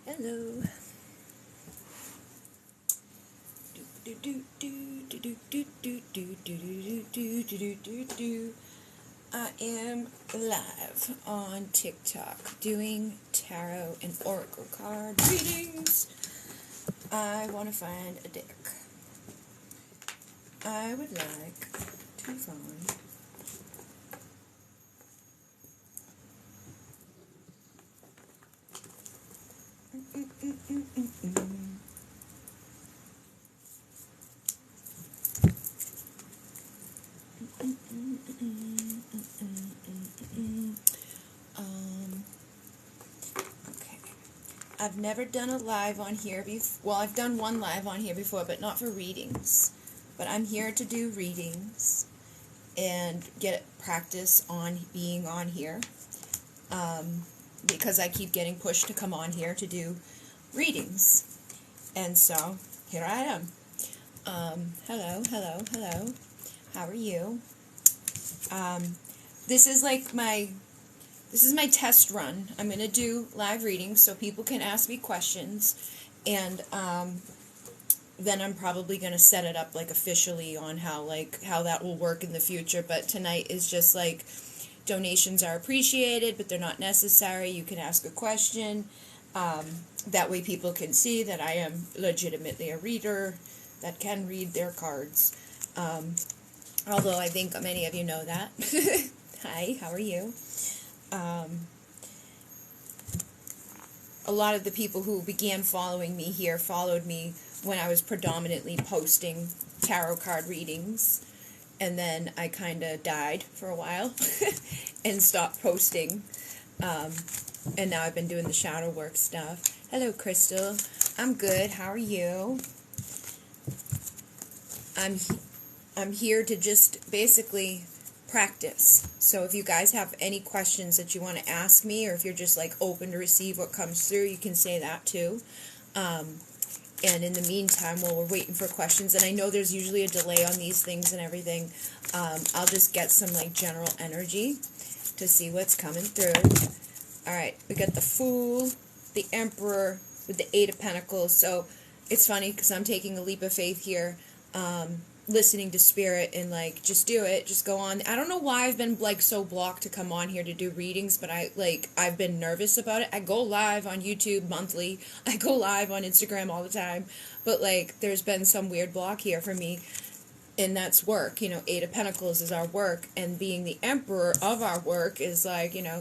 Hello. I am live on TikTok doing tarot and oracle card readings. I want to find a deck. I would like to find okay. I've never done a live on here before. Well, I've done one live on here before, but not for readings. But I'm here to do readings and get practice on being on here. Because I keep getting pushed to come on here to do readings. And so, here I am. Hello. How are you? This is my test run. I'm going to do live readings so people can ask me questions. And, then I'm probably going to set it up, officially on how that will work in the future. But tonight is just, donations are appreciated, but they're not necessary. You can ask a question. That way people can see that I am legitimately a reader that can read their cards. Although I think many of you know that. Hi, how are you? A lot of the people who began following me here followed me when I was predominantly posting tarot card readings. And then I kind of died for a while and stopped posting. And now I've been doing the shadow work stuff. Hello, Crystal. I'm good. How are you? I'm here to just basically practice. So if you guys have any questions that you want to ask me, or if you're just open to receive what comes through, you can say that too. And in the meantime, while we're waiting for questions, and I know there's usually a delay on these things and everything, I'll just get some general energy to see what's coming through. Alright, we got the Fool, the Emperor, with the Eight of Pentacles. So it's funny because I'm taking a leap of faith here, listening to Spirit and just do it, just go on. I don't know why I've been so blocked to come on here to do readings, but I've been nervous about it. I go live on YouTube monthly. I go live on Instagram all the time, but there's been some weird block here for me, and that's work. Eight of Pentacles is our work, and being the Emperor of our work is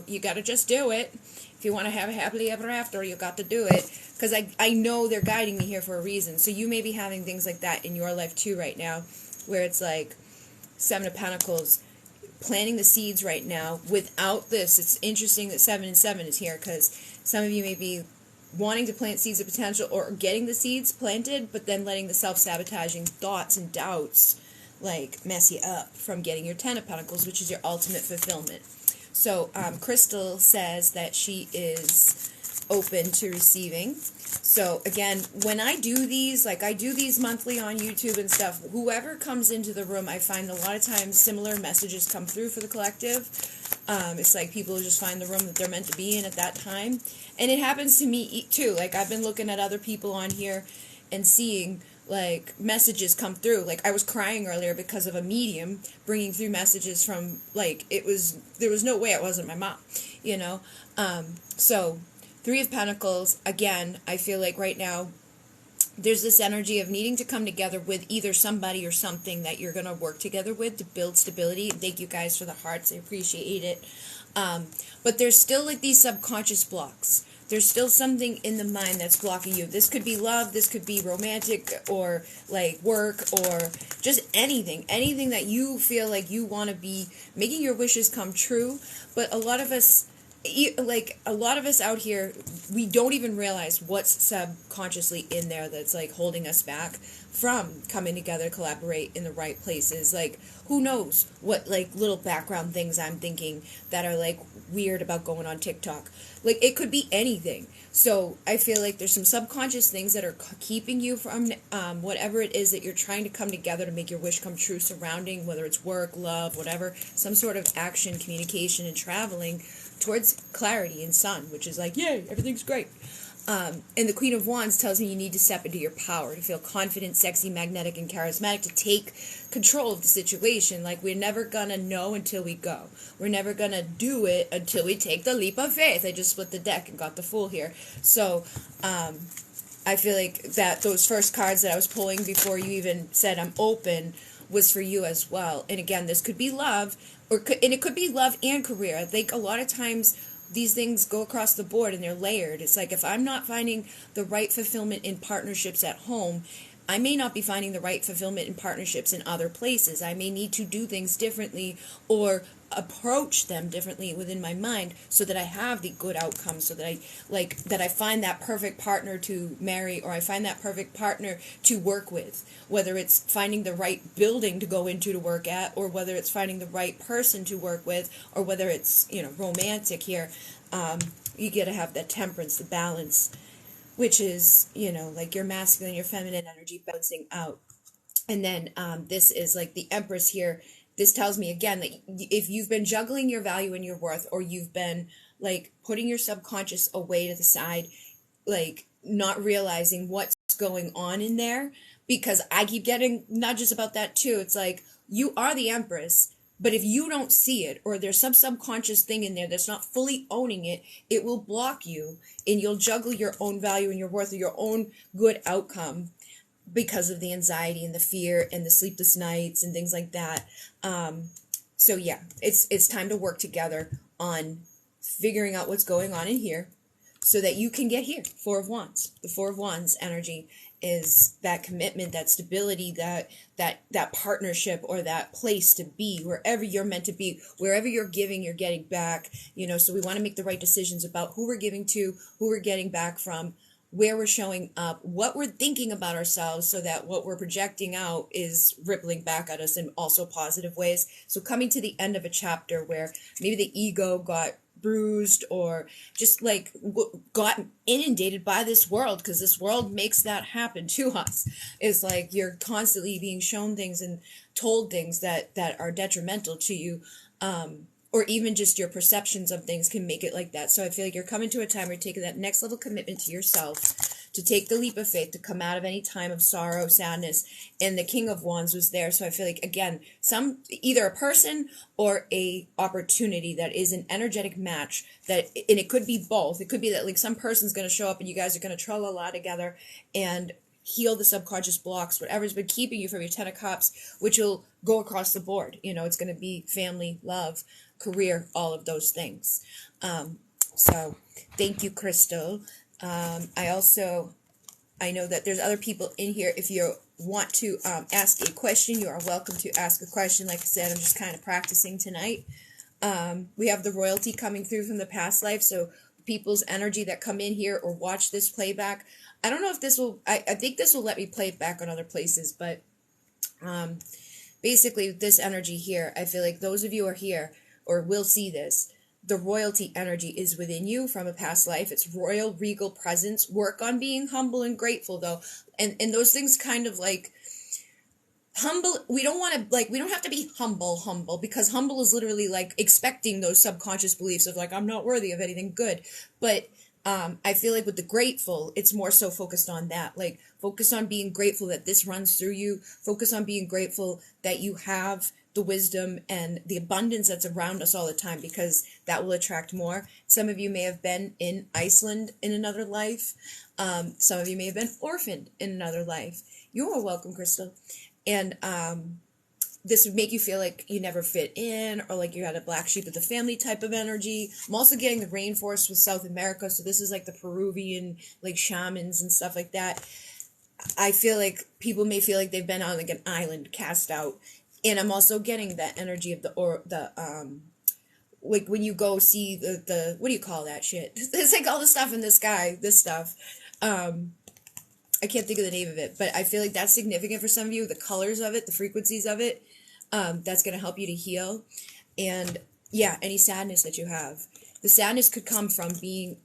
you gotta just do it. If you want to have a happily ever after, you got to do it. Because I know they're guiding me here for a reason. So you may be having things like that in your life too right now, where it's Seven of Pentacles, planting the seeds right now. Without this, it's interesting that 7 and 7 is here, because some of you may be wanting to plant seeds of potential or getting the seeds planted, but then letting the self-sabotaging thoughts and doubts mess you up from getting your 10 of Pentacles, which is your ultimate fulfillment. So Crystal says that she is open to receiving. So again, when I do these, I do these monthly on YouTube and stuff, whoever comes into the room, I find a lot of times similar messages come through for the collective. It's people just find the room that they're meant to be in at that time. And it happens to me too. I've been looking at other people on here and seeing messages come through. I was crying earlier because of a medium bringing through messages from there was no way it wasn't my mom, so 3 of Pentacles, again, I feel right now there's this energy of needing to come together with either somebody or something that you're going to work together with to build stability. Thank you guys for the hearts. I appreciate it. But there's still these subconscious blocks. There's still something in the mind that's blocking you. This could be love, this could be romantic, or work, or just anything that you feel you want to be making your wishes come true. But a lot of us out here, we don't even realize what's subconsciously in there that's holding us back from coming together, collaborate in the right places. Who knows what little background things I'm thinking that are weird about going on TikTok. It could be anything. So I feel there's some subconscious things that are keeping you from whatever it is that you're trying to come together to make your wish come true, surrounding whether it's work, love, whatever, some sort of action, communication, and traveling towards clarity and sun, which is yay, everything's great. And the Queen of Wands tells me you need to step into your power, to feel confident, sexy, magnetic, and charismatic, to take control of the situation. Like, we're never gonna know until we go. We're never gonna do it until we take the leap of faith. I just split the deck and got the Fool here. So, I feel like that those first cards that I was pulling before you even said I'm open was for you as well. And again, this could be love, and it could be love and career. I think a lot of times these things go across the board and they're layered. It's like, if I'm not finding the right fulfillment in partnerships at home, I may not be finding the right fulfillment in partnerships in other places. I may need to do things differently or approach them differently within my mind so that I have the good outcomes, so that I find that perfect partner to marry, or I find that perfect partner to work with, whether it's finding the right building to go into to work at, or whether it's finding the right person to work with, or whether it's, romantic here. You got to have that temperance, the balance, which is, like your masculine, your feminine energy balancing out. And then this is like the Empress here. This tells me again that if you've been juggling your value and your worth, or you've been like putting your subconscious away to the side, like not realizing what's going on in there, because I keep getting nudges about that too. It's like, you are the Empress, but if you don't see it, or there's some subconscious thing in there that's not fully owning it, it will block you, and you'll juggle your own value and your worth, or your own good outcome, because of the anxiety and the fear and the sleepless nights and things like that. So yeah, it's time to work together on figuring out what's going on in here so that you can get here. Four of Wands. The Four of Wands energy is that commitment, that stability, that partnership, or that place to be, wherever you're meant to be, wherever you're giving, you're getting back, so we want to make the right decisions about who we're giving to, who we're getting back from, where we're showing up, what we're thinking about ourselves, so that what we're projecting out is rippling back at us in also positive ways. So coming to the end of a chapter where maybe the ego got bruised, or just like got inundated by this world, because this world makes that happen to us. It's like you're constantly being shown things and told things that are detrimental to you, or even just your perceptions of things can make it like that. So I feel like you're coming to a time where you're taking that next level commitment to yourself, to take the leap of faith, to come out of any time of sorrow, sadness. And the King of Wands was there. So I feel like, again, either a person or a opportunity that is an energetic match, and it could be both. It could be that like some person's going to show up and you guys are going to tra-la-la together and heal the subconscious blocks, whatever's been keeping you from your Ten of Cups, which will go across the board. It's going to be family, love, career, all of those things. So thank you, Crystal. I know that there's other people in here. If you want to ask a question, you are welcome to ask a question. Like I said, I'm just kind of practicing tonight. We have the royalty coming through from the past life, so people's energy that come in here or watch this playback. I don't know if this will, I think this will let me play it back on other places, but basically this energy here, I feel like those of you who are here or will see this, the royalty energy is within you from a past life. It's royal, regal presence. Work on being humble and grateful, though. And those things kind of like humble. We don't want to, like, we don't have to be humble, because humble is literally like expecting those subconscious beliefs of like, I'm not worthy of anything good. But I feel like with the grateful, it's more so focused on that. Like, focus on being grateful that this runs through you. Focus on being grateful that you have the wisdom and the abundance that's around us all the time, because that will attract more. Some of you may have been in Iceland in another life. Some of you may have been orphaned in another life. You are welcome, Crystal. And this would make you feel like you never fit in, or like you had a black sheep of the family type of energy. I'm also getting the rainforest with South America, so this is like the Peruvian like shamans and stuff like that. I feel like people may feel like they've been on like an island cast out. And I'm also getting that energy of like when you go see the what do you call that shit? It's like all the stuff in the sky, this stuff. I can't think of the name of it, but I feel like that's significant for some of you. The colors of it, the frequencies of it, that's going to help you to heal. And yeah, any sadness that you have. The sadness could come from being,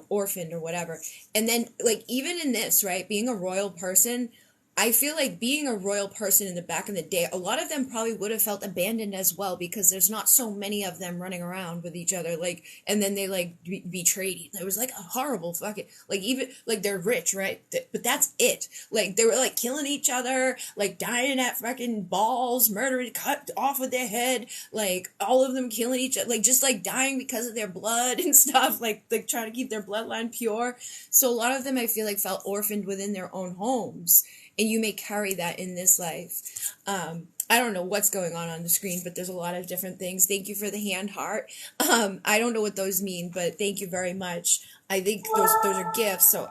orphaned or whatever. And then, like, even in this, right, being a royal person, I feel like being a royal person in the back in the day, a lot of them probably would have felt abandoned as well because there's not so many of them running around with each other. Like, and then they like betrayed. It was like a horrible fucking, like even like they're rich, right? But that's it. Like they were like killing each other, like dying at fucking balls, murdering, cut off with their head, like all of them killing each other, like just like dying because of their blood and stuff, like trying to keep their bloodline pure. So a lot of them, I feel like, felt orphaned within their own homes. And you may carry that in this life. I don't know what's going on the screen, but there's a lot of different things. Thank you for the hand heart. I don't know what those mean, but thank you very much. I think those are gifts, so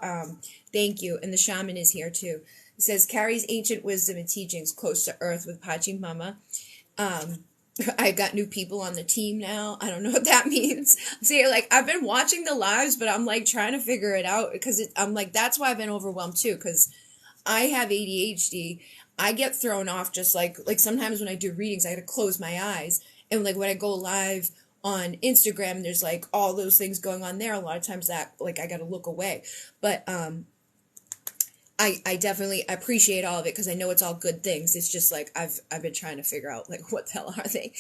thank you. And the shaman is here too. It says, carries ancient wisdom and teachings close to earth with Pachamama. I got new people on the team now. I don't know what that means. See, like, I've been watching the lives, but I'm, like, trying to figure it out because I'm, like, that's why I've been overwhelmed, too, because I have ADHD. I get thrown off just like sometimes when I do readings, I got to close my eyes. And like when I go live on Instagram, there's like all those things going on there. A lot of times that like I got to look away. But I definitely appreciate all of it because I know it's all good things. It's just like I've been trying to figure out like what the hell are they.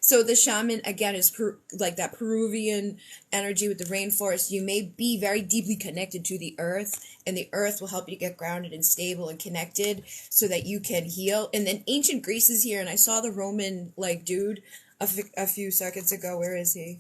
So the shaman again is like that Peruvian energy with the rainforest. You may be very deeply connected to the earth, and the earth will help you get grounded and stable and connected so that you can heal. And then ancient Greece is here, and I saw the Roman like dude a few seconds ago. Where is he?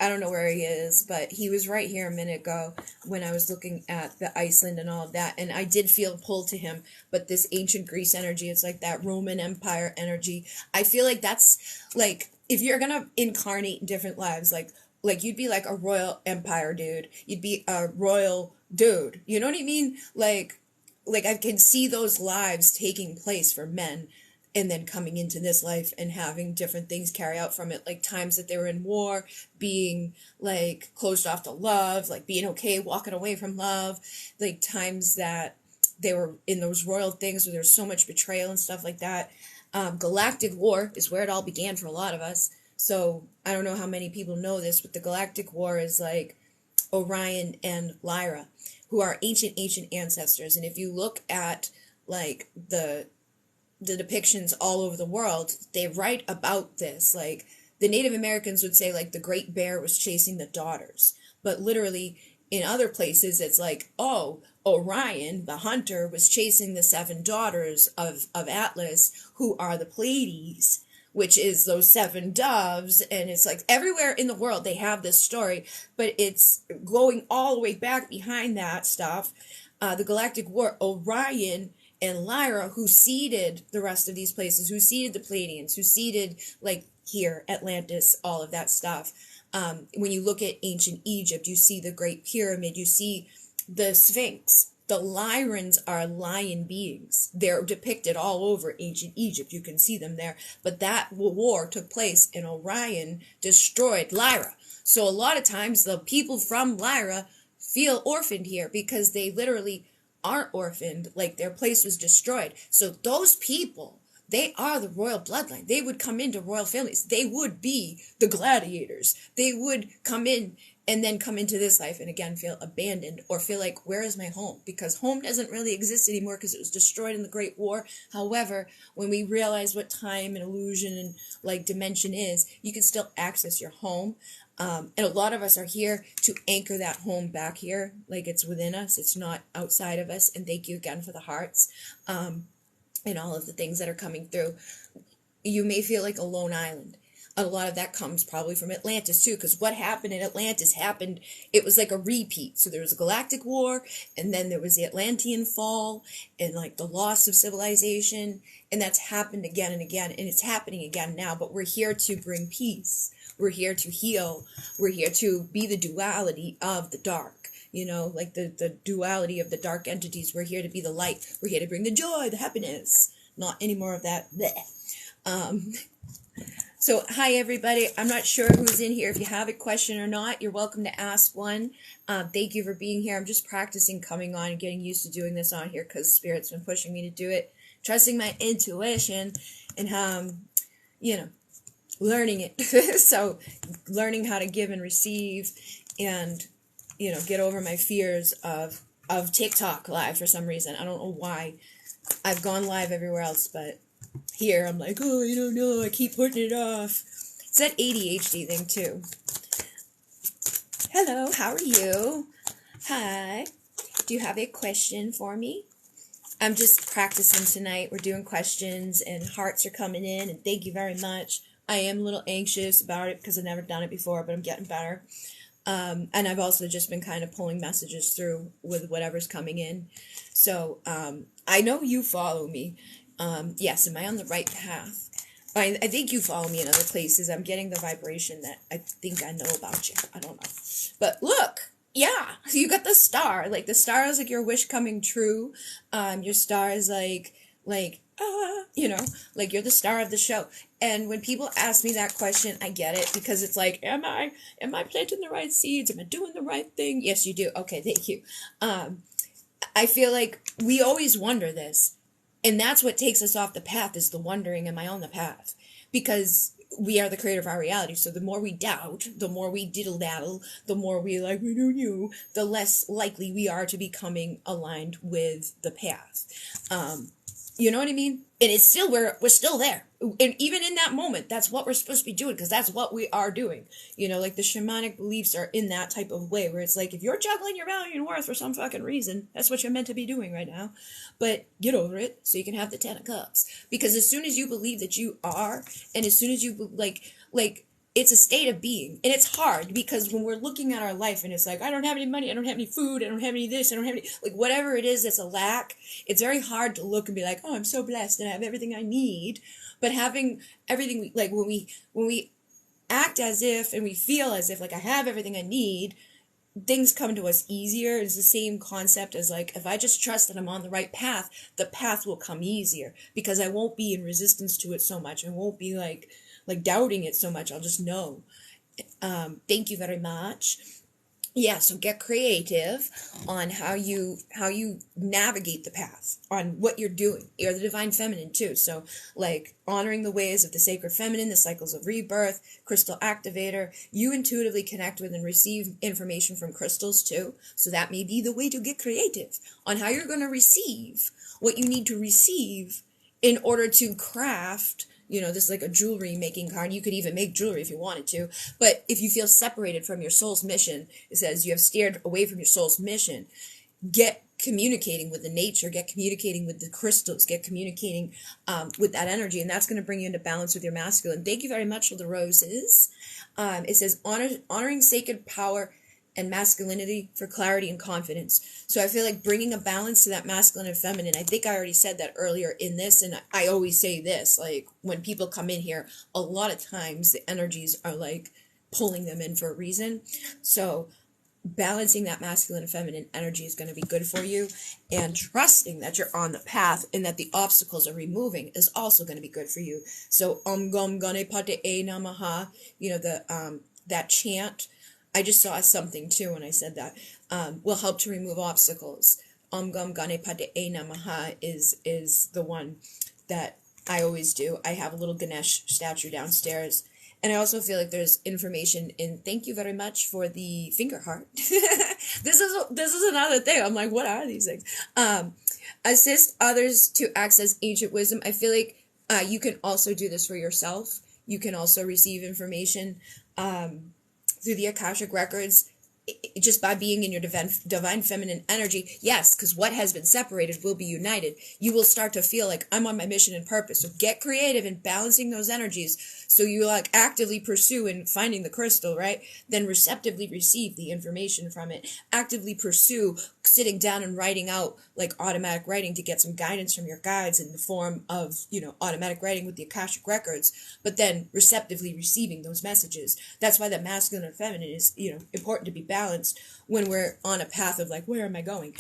I don't know where he is, but he was right here a minute ago when I was looking at the Iceland and all of that, and I did feel pulled to him. But this ancient Greece energy, it's like that Roman Empire energy. I feel like that's like if you're gonna incarnate in different lives, like you'd be like a royal empire dude. You'd be a royal dude. You know what I mean? Like I can see those lives taking place for men and then coming into this life and having different things carry out from it, like times that they were in war, being like closed off to love, like being okay walking away from love, like times that they were in those royal things where there's so much betrayal and stuff like that. Galactic war is where it all began for a lot of us. So I don't know how many people know this, but the Galactic War is like Orion and Lyra, who are ancient ancestors. And if you look at like the depictions all over the world, they write about this. Like the Native Americans would say like the great bear was chasing the daughters, but literally in other places it's like, oh, Orion the hunter was chasing the 7 daughters of Atlas, who are the Pleiades, which is those 7 doves. And it's like everywhere in the world they have this story, but it's going all the way back behind that stuff. The Galactic War, Orion and Lyra, who seeded the rest of these places, who seeded the Pleiadians, who seeded, like, here, Atlantis, all of that stuff. When you look at ancient Egypt, you see the Great Pyramid, you see the Sphinx. The Lyrans are lion beings. They're depicted all over ancient Egypt. You can see them there. But that war took place, and Orion destroyed Lyra. So a lot of times, the people from Lyra feel orphaned here because they literally aren't orphaned, like their place was destroyed. So those people, they are the royal bloodline. They would come into royal families. They would be the gladiators. They would come in and then come into this life and again feel abandoned or feel like, where is my home? Because home doesn't really exist anymore because it was destroyed in the Great War. However, when we realize what time and illusion and like dimension is, you can still access your home. And a lot of us are here to anchor that home back here, like it's within us. It's not outside of us. And thank you again for the hearts and all of the things that are coming through. You may feel like a lone island. A lot of that comes probably from Atlantis too, because what happened in Atlantis happened, it was like a repeat. So there was a galactic war, and then there was the Atlantean fall, and like the loss of civilization, and that's happened again and again, and it's happening again now, but we're here to bring peace. We're here to heal. We're here to be the duality of the dark. You know, like the duality of the dark entities. We're here to be the light. We're here to bring the joy, the happiness. Not any more of that. So, hi everybody. I'm not sure who's in here. If you have a question or not, you're welcome to ask one. Thank you for being here. I'm just practicing coming on and getting used to doing this on here because Spirit's been pushing me to do it. Trusting my intuition and, you know, learning it. So, learning how to give and receive and, you know, get over my fears of of TikTok live for some reason. I don't know why. I've gone live everywhere else, but here I'm like, oh, I don't know, I keep putting it off. It's that ADHD thing too. Hello, how are you? Hi. Do you have a question for me? I'm just practicing tonight. We're doing questions and hearts are coming in, and thank you very much. I am a little anxious about it because I've never done it before, but I'm getting better. And I've also just been kind of pulling messages through with whatever's coming in. So I know you follow me. Yes, am I on the right path? I think you follow me in other places. I'm getting the vibration that I think I know about you. I don't know. But look, yeah, you got the star. Like, the star is like your wish coming true. Your star is like, you know, like you're the star of the show. And when people ask me that question, I get it, because it's like, am I planting the right seeds? Am I doing the right thing? Yes, you do. Okay, thank you. I feel like we always wonder this. And that's what takes us off the path, is the wondering, am I on the path? Because we are the creator of our reality. So the more we doubt, the more we diddle-daddle, the more we like, we don't know, the less likely we are to becoming aligned with the path. You know what I mean? And it's still, we're still there. And even in that moment, that's what we're supposed to be doing, because that's what we are doing. You know, like the shamanic beliefs are in that type of way, where it's like, if you're juggling your value and worth for some fucking reason, that's what you're meant to be doing right now. But get over it so you can have the 10 of cups. Because as soon as you believe that you are, and as soon as you, like, it's a state of being. And it's hard, because when we're looking at our life and it's like, I don't have any money, I don't have any food, I don't have any this, I don't have any, like, whatever it is that's a lack, it's very hard to look and be like, oh, I'm so blessed and I have everything I need. But having everything, like, when we act as if, and we feel as if, like, I have everything I need, things come to us easier. It's the same concept as, like, if I just trust that I'm on the right path, the path will come easier, because I won't be in resistance to it so much. I won't be like doubting it so much. I'll just know. Thank you very much. Yeah, so get creative on how you navigate the path, on what you're doing. You're the divine feminine too. So, like, honoring the ways of the sacred feminine, the cycles of rebirth, crystal activator. You intuitively connect with and receive information from crystals too. So that may be the way to get creative on how you're going to receive what you need to receive in order to craft. You know, this is like a jewelry making card. You could even make jewelry if you wanted to. But if you feel separated from your soul's mission, it says you have steered away from your soul's mission, get communicating with the nature, get communicating with the crystals, get communicating with that energy. And that's going to bring you into balance with your masculine. Thank you very much for the roses. It says honoring sacred power and masculinity for clarity and confidence. So I feel like bringing a balance to that masculine and feminine. I think I already said that earlier in this, and I always say this, like, when people come in here, a lot of times the energies are like pulling them in for a reason. So balancing that masculine and feminine energy is going to be good for you, and trusting that you're on the path and that the obstacles are removing is also going to be good for you. So Gam Gane Pate E Namaha, you know, the that chant, I just saw something too when I said that, will help to remove obstacles. Gam Gane Pate E Namaha is the one that I always do. I have a little Ganesh statue downstairs. And I also feel like there's information in, thank you very much for the finger heart. This is another thing. I'm like, what are these things? Assist others to access ancient wisdom. I feel like you can also do this for yourself. You can also receive information through the Akashic records, just by being in your divine feminine energy. Yes, because what has been separated will be united. You will start to feel like, I'm on my mission and purpose. So get creative in balancing those energies. So you like actively pursue in finding the crystal, right? Then receptively receive the information from it. Actively pursue sitting down and writing out, like automatic writing, to get some guidance from your guides in the form of, you know, automatic writing with the Akashic records, but then receptively receiving those messages. That's why the masculine and feminine is, you know, important to be balanced when we're on a path of like, where am I going?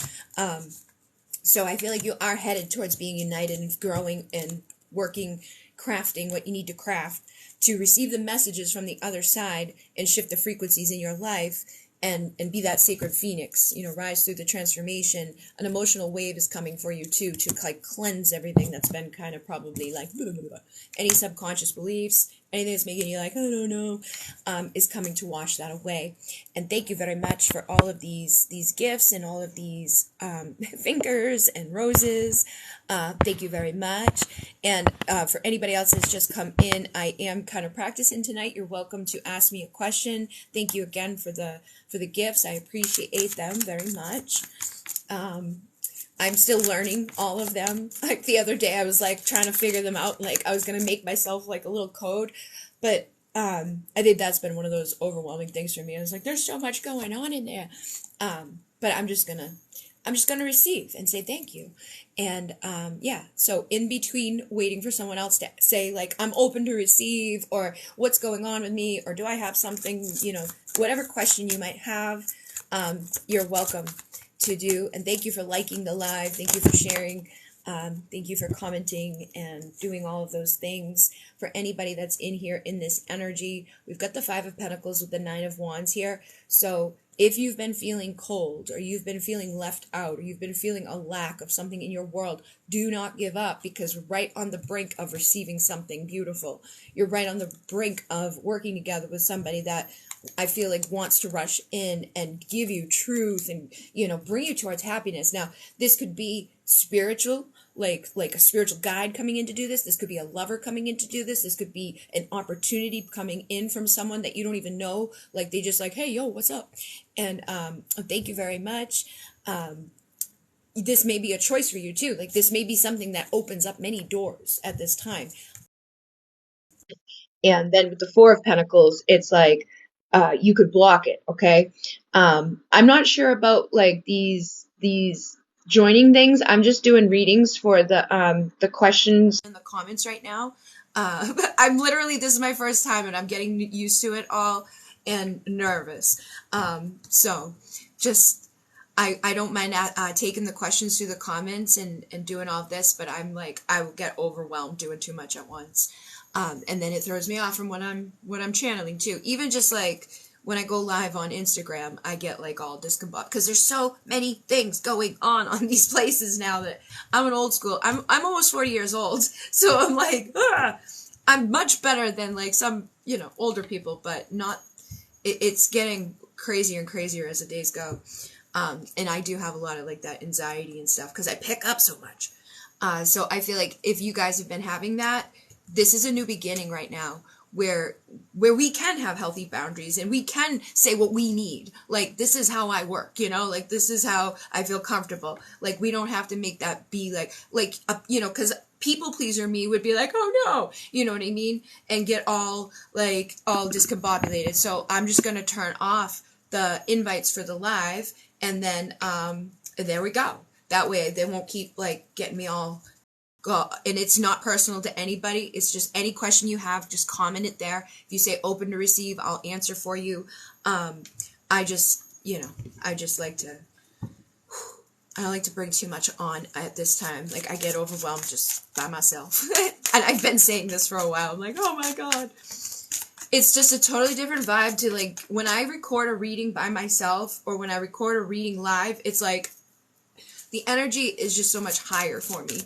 So I feel like you are headed towards being united and growing and working, crafting what you need to craft to receive the messages from the other side and shift the frequencies in your life and be that sacred phoenix, you know, rise through the transformation. An emotional wave is coming for you too, to like cleanse everything that's been kind of probably like blah, blah, blah, blah. Any subconscious beliefs, anything that's making you like, I don't know, is coming to wash that away. And thank you very much for all of these gifts and all of these fingers and roses. Thank you very much. And for anybody else that's just come in, I am kind of practicing tonight. You're welcome to ask me a question. Thank you again for the gifts. I appreciate them very much. I'm still learning all of them. Like the other day, I was like trying to figure them out. Like I was gonna make myself like a little code, but I think that's been one of those overwhelming things for me. I was like, there's so much going on in there, but I'm just gonna receive and say thank you. And yeah, so in between waiting for someone else to say like I'm open to receive, or what's going on with me, or do I have something, whatever question you might have, you're welcome to do. And thank you for liking the live. Thank you for sharing. Thank you for commenting and doing all of those things. For anybody that's in here in this energy, we've got the 5 of Pentacles with the 9 of Wands here. So if you've been feeling cold, or you've been feeling left out, or you've been feeling a lack of something in your world, do not give up, because we're right on the brink of receiving something beautiful. You're right on the brink of working together with somebody that I feel like wants to rush in and give you truth and, bring you towards happiness. Now, this could be spiritual, like a spiritual guide coming in to do this. This could be a lover coming in to do this. This could be an opportunity coming in from someone that you don't even know. Like they just like, hey, yo, what's up? And thank you very much. This may be a choice for you too. Like this may be something that opens up many doors at this time. And then with the 4 of Pentacles, it's like you could block it. Okay. I'm not sure about like these joining things. I'm just doing readings for the questions in the comments right now. I'm literally, this is my first time and I'm getting used to it all and nervous. So just, I don't mind taking the questions through the comments and doing all of this, but I'm like, I will get overwhelmed doing too much at once. And then it throws me off from what I'm channeling too. Even just like when I go live on Instagram, I get like all discombobulated because there's so many things going on these places now that I'm an old school. I'm almost 40 years old, so I'm like, I'm much better than like some older people, but not. It's getting crazier and crazier as the days go, and I do have a lot of like that anxiety and stuff because I pick up so much. So I feel like if you guys have been having that, this is a new beginning right now where we can have healthy boundaries and we can say what we need. Like, this is how I work, like this is how I feel comfortable. Like, we don't have to make that be like, because people pleaser me would be like, oh no, you know what I mean? And get all discombobulated. So I'm just going to turn off the invites for the live and then, there we go. That way they won't keep like getting me all and it's not personal to anybody. It's just any question you have, just comment it there. If you say open to receive, I'll answer for you. I just like to, I don't like to bring too much on at this time. Like I get overwhelmed just by myself. And I've been saying this for a while. I'm like, oh my God. It's just a totally different vibe to like when I record a reading by myself or when I record a reading live, it's like the energy is just so much higher for me.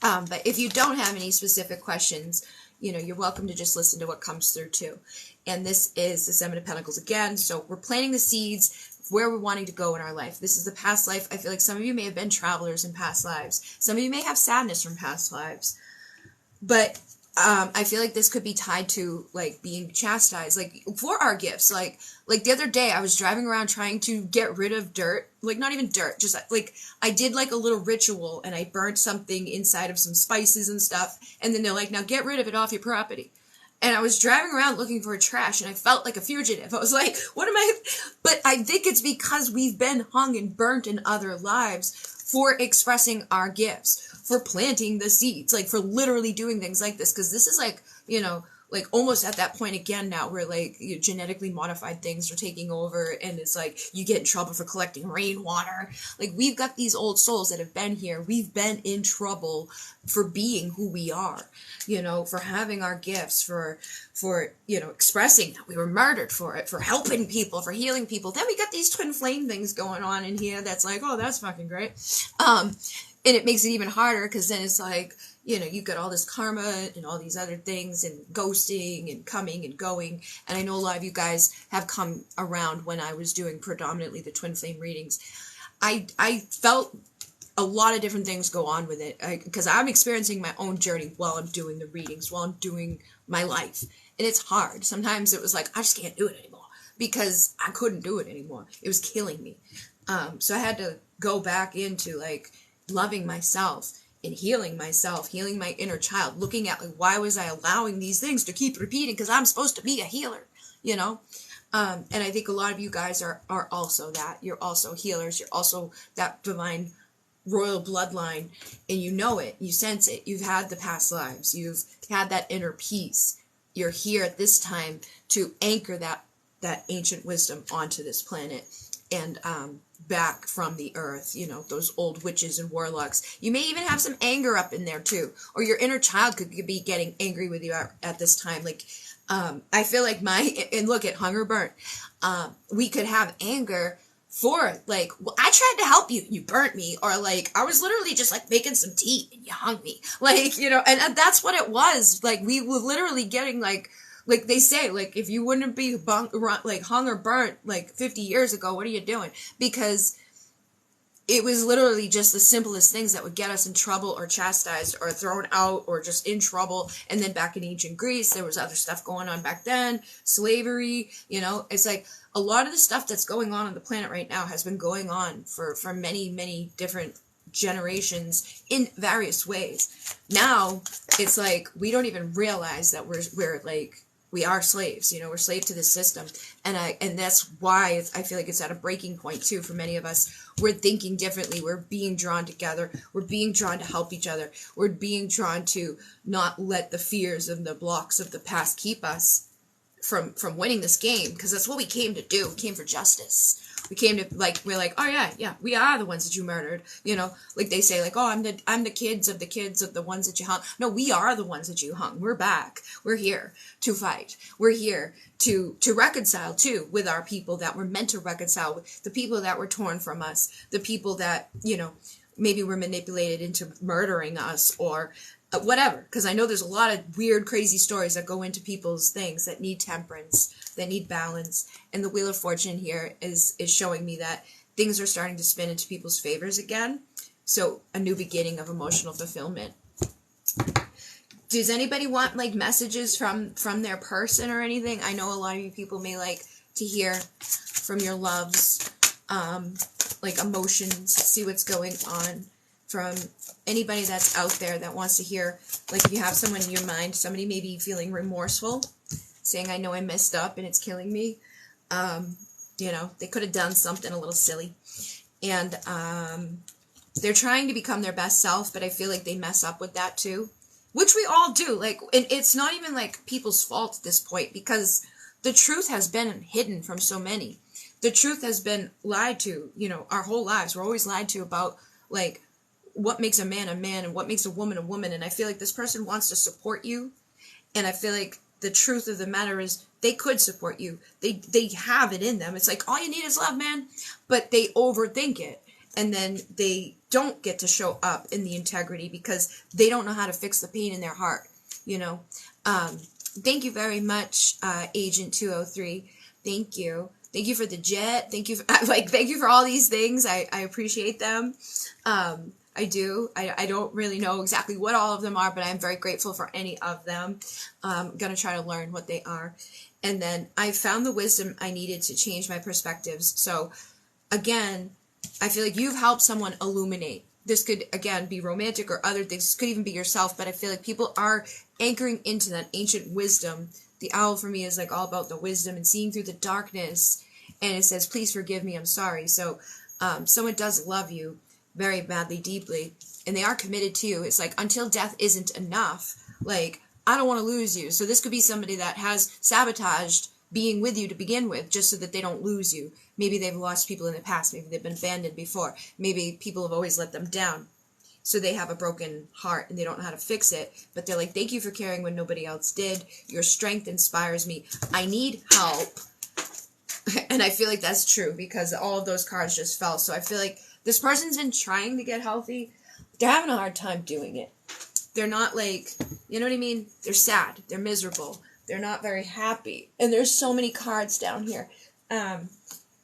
But if you don't have any specific questions, you're welcome to just listen to what comes through too. And this is the 7 of Pentacles again. So we're planting the seeds where we're wanting to go in our life. This is the past life. I feel like some of you may have been travelers in past lives. Some of you may have sadness from past lives. But I feel like this could be tied to like being chastised, like for our gifts. Like the other day I was driving around trying to get rid of dirt, like not even dirt, just like I did like a little ritual and I burnt something inside of some spices and stuff. And then they're like, now get rid of it off your property. And I was driving around looking for trash and I felt like a fugitive. I was like, what am I? But I think it's because we've been hung and burnt in other lives for expressing our gifts, for planting the seeds, like for literally doing things like this. Because this is like, like almost at that point again now where like genetically modified things are taking over and it's like you get in trouble for collecting rainwater. Like we've got these old souls that have been here. We've been in trouble for being who we are, for having our gifts, for expressing that we were murdered for it, for helping people, for healing people. Then we got these twin flame things going on in here that's like, oh, that's fucking great. And it makes it even harder because then it's like, you know, you got all this karma and all these other things and ghosting and coming and going. And I know a lot of you guys have come around when I was doing predominantly the twin flame readings. I felt a lot of different things go on with it because I'm experiencing my own journey while I'm doing the readings, while I'm doing my life. And it's hard. Sometimes it was like, I just can't do it anymore because I couldn't do it anymore. It was killing me. So I had to go back into like loving myself and healing myself, healing my inner child, looking at like, why was I allowing these things to keep repeating? Because I'm supposed to be a healer, you know? And I think a lot of you guys are also that. You're also healers. You're also that divine royal bloodline, and you know it. You sense it. You've had the past lives. You've had that inner peace. You're here at this time to anchor that ancient wisdom onto this planet and back from the earth, you know, those old witches and warlocks. You may even have some anger up in there too, or your inner child could be getting angry with you at this time. Like, I feel like and look at Hunger Burnt, we could have anger for like, well, I tried to help you, you burnt me, or like, I was literally just like making some tea and you hung me, like, you know, and that's what it was. Like, we were literally getting like they say, like, if you wouldn't be hung or burnt like 50 years ago, what are you doing? Because it was literally just the simplest things that would get us in trouble or chastised or thrown out or just in trouble. And then back in ancient Greece, there was other stuff going on back then, slavery, you know. It's like a lot of the stuff that's going on the planet right now has been going on for many, many different generations in various ways. Now it's like we don't even realize that we're like, we are slaves, you know, we're slave to the system. And that's why I feel like it's at a breaking point too for many of us. We're thinking differently. We're being drawn together. We're being drawn to help each other. We're being drawn to not let the fears and the blocks of the past keep us from winning this game, because that's what we came to do. We came for justice. We came to, like, we're like, oh yeah, we are the ones that you murdered, you know, like they say, like, oh, I'm the kids of the ones that you hung. No, we are the ones that you hung. We're back. We're here to fight. We're here to reconcile too with our people that were meant to reconcile with, the people that were torn from us, the people that, you know, maybe were manipulated into murdering us or whatever. Because I know there's a lot of weird, crazy stories that go into people's things that need temperance, that need balance. And the Wheel of Fortune here is showing me that things are starting to spin into people's favors again. So a new beginning of emotional fulfillment. Does anybody want like messages from their person or anything? I know a lot of you people may like to hear from your loves, like emotions, see what's going on from anybody that's out there that wants to hear. Like if you have someone in your mind, somebody may be feeling remorseful, saying, I know I messed up and it's killing me. You know, they could have done something a little silly. And they're trying to become their best self, but I feel like they mess up with that too. Which we all do. Like, and it's not even like people's fault at this point, because the truth has been hidden from so many. The truth has been lied to, you know, our whole lives. We're always lied to about, like, what makes a man and what makes a woman. And I feel like this person wants to support you. And I feel like the truth of the matter is they could support you. They have it in them. It's like, all you need is love, man. But they overthink it. And then they don't get to show up in the integrity because they don't know how to fix the pain in their heart, you know. Thank you very much, Agent 203. Thank you. Thank you for the jet. Thank you for all these things. I appreciate them. I do. I don't really know exactly what all of them are, but I'm very grateful for any of them. I'm going to try to learn what they are. And then I found the wisdom I needed to change my perspectives. So, again, I feel like you've helped someone illuminate. This could, again, be romantic or other things. This could even be yourself, but I feel like people are anchoring into that ancient wisdom. The owl for me is like all about the wisdom and seeing through the darkness. And it says, please forgive me, I'm sorry. So someone does love you very badly, deeply, and they are committed to you. It's like, until death isn't enough, like, I don't want to lose you. So this could be somebody that has sabotaged being with you to begin with, just so that they don't lose you. Maybe they've lost people in the past. Maybe they've been abandoned before. Maybe people have always let them down. So they have a broken heart and they don't know how to fix it. But they're like, thank you for caring when nobody else did. Your strength inspires me. I need help. And I feel like that's true because all of those cards just fell. So I feel like this person's been trying to get healthy, they're having a hard time doing it. They're not like, you know what I mean? They're sad. They're miserable. They're not very happy. And there's so many cards down here. And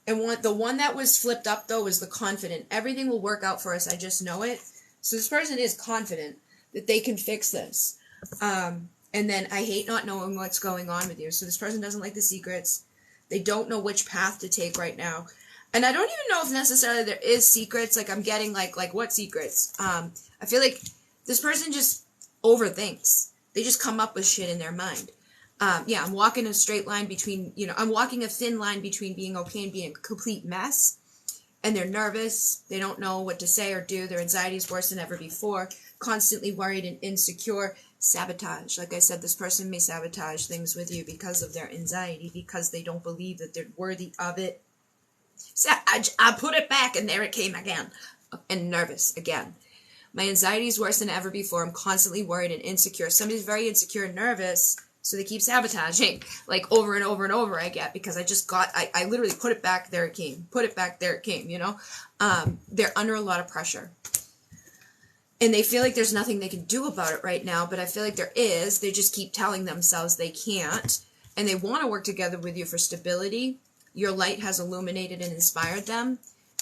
the one that was flipped up, though, was the confident. Everything will work out for us. I just know it. So this person is confident that they can fix this. And then I hate not knowing what's going on with you. So this person doesn't like the secrets. They don't know which path to take right now. And I don't even know if necessarily there is secrets. Like, I'm getting, like what secrets? I feel like this person just overthinks. They just come up with shit in their mind. I'm walking a straight line between, I'm walking a thin line between being okay and being a complete mess. And they're nervous. They don't know what to say or do. Their anxiety is worse than ever before. Constantly worried and insecure. Sabotage. Like I said, this person may sabotage things with you because of their anxiety, because they don't believe that they're worthy of it. So I put it back, and there it came again. And nervous again. My anxiety is worse than ever before. I'm constantly worried and insecure. Somebody's very insecure and nervous, so they keep sabotaging, like, over and over and over I get, because I literally put it back, there it came. Put it back, there it came, They're under a lot of pressure. And they feel like there's nothing they can do about it right now, but I feel like there is. They just keep telling themselves they can't. And they want to work together with you for stability. Your light has illuminated and inspired them,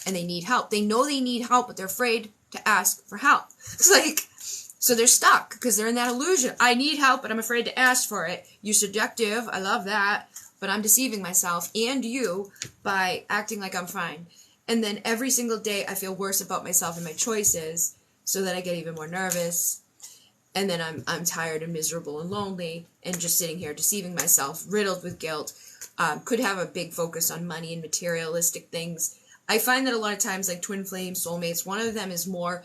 and they need help. They know they need help, but they're afraid to ask for help. It's like, so they're stuck because they're in that illusion. I need help, but I'm afraid to ask for it. You're seductive. I love that. But I'm deceiving myself and you by acting like I'm fine. And then every single day I feel worse about myself and my choices, so that I get even more nervous. And then I'm tired and miserable and lonely and just sitting here deceiving myself, riddled with guilt. Could have a big focus on money and materialistic things. I find that a lot of times, like twin flames, soulmates, one of them is more